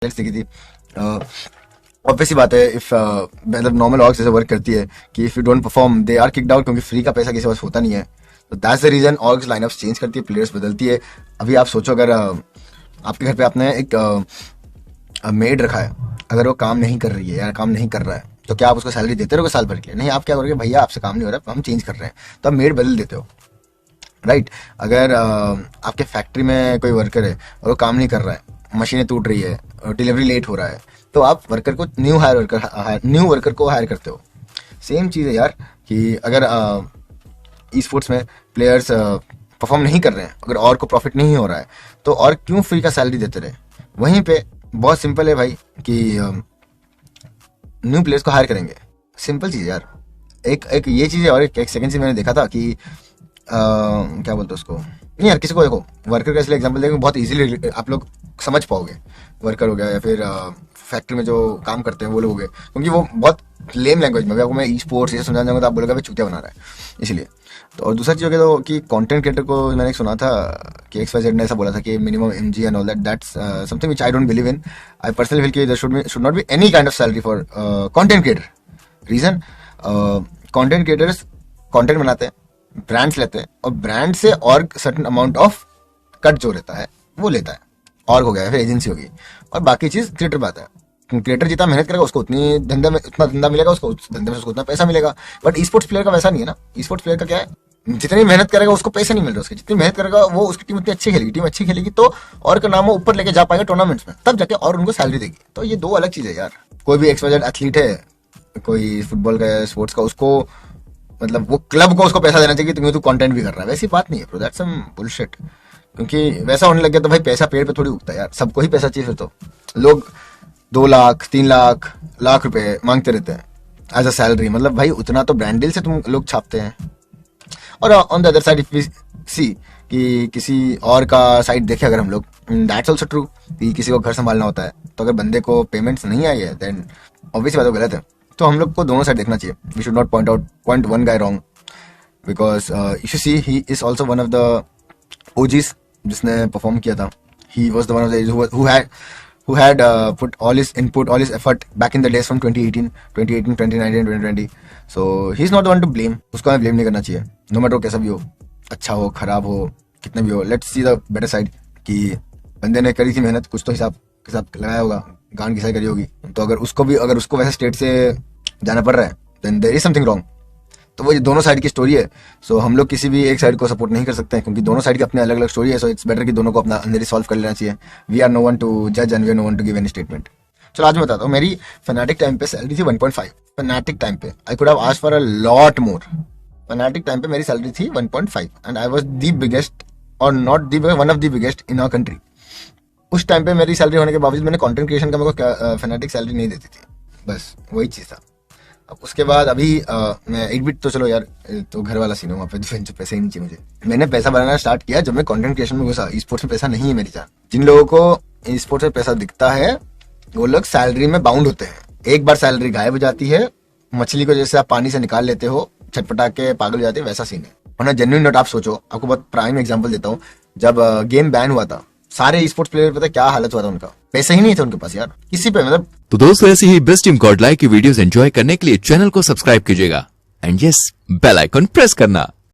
देखी थी। ऑब्वियसली बात है, इफ मतलब नॉर्मल ऑर्ग्स जैसे वर्क करती है कि if you don't perform they are kicked out, क्योंकि फ्री का पैसा किसी के पास होता नहीं है। तो that's the reason orgs lineups change करती है, प्लेयर्स बदलती है। अभी आप सोचो, अगर आपके घर पे आपने एक मेड रखा है, अगर वो काम नहीं कर रही है या काम नहीं कर रहा है, तो क्या आप उसको सैलरी देते रहोगे साल भर के लिए? नहीं, आप क्या करोगे, भैया आपसे काम नहीं हो रहा, हम चेंज कर रहे हैं, तो आप मेड बदल देते हो, राइट। अगर आपके फैक्ट्री में कोई वर्कर है और वो काम नहीं कर रहा है, मशीनें टूट रही है, डिलीवरी लेट हो रहा है, तो आप वर्कर को न्यू वर्कर को हायर करते हो। सेम चीज़ है यार, कि अगर ई स्पोर्ट्स में प्लेयर्स परफॉर्म नहीं कर रहे हैं, अगर और को प्रॉफिट नहीं हो रहा है, तो और क्यों फ्री का सैलरी देते रहे? वहीं पे बहुत सिंपल है भाई, कि न्यू प्लेयर्स को हायर करेंगे। सिंपल चीज़ यार। एक ये चीज़ है, और एक सेकंड चीज़ मैंने देखा था कि क्या बोलते हैं उसको, नहीं यार, किसी को देखो, वर्कर का इसलिए एग्जांपल देंगे, बहुत इजीली आप लोग समझ पाओगे। वर्कर हो गया या फिर फैक्ट्री में जो काम करते हैं वो लोग हो गए, क्योंकि वो बहुत लेम लैंग्वेज में, अगर मैं ई स्पोर्ट्स ये समझाना चाहूँगा तो आप बोलोगे भाई चूतिया बना रहा है, इसलिए। तो और दूसरा चीज़ हो गया तो कि कंटेंट क्रिएटर को मैंने सुना था कि XYZ ने ऐसा बोला था कि minimum MG and all that, that's something which I don't believe in. I personally feel कि there should not be any kind of salary for content creator. Reason, content creators content बनाते हैं, brands लेते हैं, और brand से और certain amount of cut जो रहता है वो लेता है, और हो गया फिर एजेंसी होगी, और बाकी चीज क्रिएटर बात है। क्रिएटर जितना मेहनत करेगा उसको उतना धंधा मिलेगा, उसको उस धंधे में उसको उतना पैसा मिलेगा। बट ई स्पोर्ट्स प्लेयर का वैसा नहीं है ना। ई स्पोर्ट्स प्लेयर का क्या है, जितनी मेहनत करेगा उसको पैसे नहीं मिल रहे, उसके जितनी मेहनत करेगा वो, उसकी टीम उतनी अच्छी खेलेगी, टीम अच्छी खेलेगी तो और का नाम वो ऊपर लेके जा पाएगा टूर्नामेंट्स में, तब जाके और उनको सैलरी देगी। तो ये दो अलग चीज है यार। कोई भी XYZ एथलीट है, कोई फुटबॉल का, स्पोर्ट्स का, उसको मतलब वो क्लब को उसको पैसा देना चाहिए क्योंकि तू कंटेंट भी कर रहा है, वैसी बात नहीं है ब्रो, दैट्स सम बुलशिट। क्योंकि वैसा होने लग गया तो भाई पैसा पेड़ पे थोड़ी उगता है यार, सबको ही पैसा चाहिए। फिर तो लोग 2 लाख 3 लाख रुपए मांगते रहते हैं एज अ सैलरी। मतलब भाई उतना तो ब्रांड डील से तुम लोग छापते हैं। और on the other side if we see कि किसी और का साइड देखे अगर हम लोग, दैट्स ऑल्सो ट्रू कि किसी को घर संभालना होता है, तो अगर बंदे को पेमेंट्स नहीं आई है देन ऑब्वियसली बात तो गलत है। तो हम लोग को दोनों साइड देखना चाहिए। We should not point one guy wrong, because if you see he is also one of the OGs जिसने परफॉर्म किया था। He was the one of the who had put all his input, all his effort back in the days from 2018, 2019, 2020. So he's not the one to blame. उसको हमें blame नहीं करना चाहिए, no matter कैसा भी हो, अच्छा हो खराब हो कितना भी हो। Let's see the better side कि बंदे ने करी थी मेहनत, कुछ तो हिसाब लगाया होगा, गांड घिसाई करी होगी। तो अगर उसको वैसे स्टेट से जाना पड़ रहा है then there is something wrong. तो वो ये दोनों साइड की स्टोरी है। सो हम लोग किसी भी एक साइड को सपोर्ट नहीं कर सकते हैं, क्योंकि दोनों साइड की अपनी अलग अलग स्टोरी है। सो इट्स बेटर कि दोनों को अपना अंदर ही सॉल्व कर लेना चाहिए। We are no one to जज and we are no one to give any statement. चलो आज मैं बताता हूँ। मेरी फैनाटिक टाइम पे सैलरी थी 1.5। फैनाटिक टाइम पे I could have asked for a lot more. Fanatic time पे मेरी सैलरी थी 1.5 and I was the biggest और not the one of the biggest in our country. उस टाइम पे मेरी सैलरी होने के बावजूद मैंने कंटेंट क्रिएशन का मेरे को फैनाटिक सैलरी नहीं देती थी, बस वही चीज था। अब उसके बाद अभी मैं 8 बिट तो चलो यार, तो घर वाला सीन है, वहाँ पे तो पैसे ही नहीं चाहिए मुझे। मैंने पैसा बनाना स्टार्ट किया जब मैं कंटेंट क्रिएशन में घुसा। ई स्पोर्ट्स में पैसा नहीं है मेरी जान। जिन लोगों को ई स्पोर्ट्स में पैसा दिखता है वो लोग सैलरी में बाउंड होते हैं। एक बार सैलरी गायब हो जाती है, मछली को जैसे आप पानी से निकाल लेते हो, छटपटा के पागल हो जाते हैं, वैसा सीन है। और ना जेन्युइन नोट, आप सोचो, आपको बहुत प्राइम एग्जाम्पल देता हूँ। जब गेम बैन हुआ था, सारे स्पोर्ट्स प्लेयर पता क्या हालत हुआ था उनका, पैसे ही नहीं थे उनके पास यार किसी पे। मतलब तो दोस्तों ऐसी ही बेस्ट टीम गॉड लाइक की वीडियोस एंजॉय करने के लिए चैनल को सब्सक्राइब कीजिएगा and yes bell icon press करना।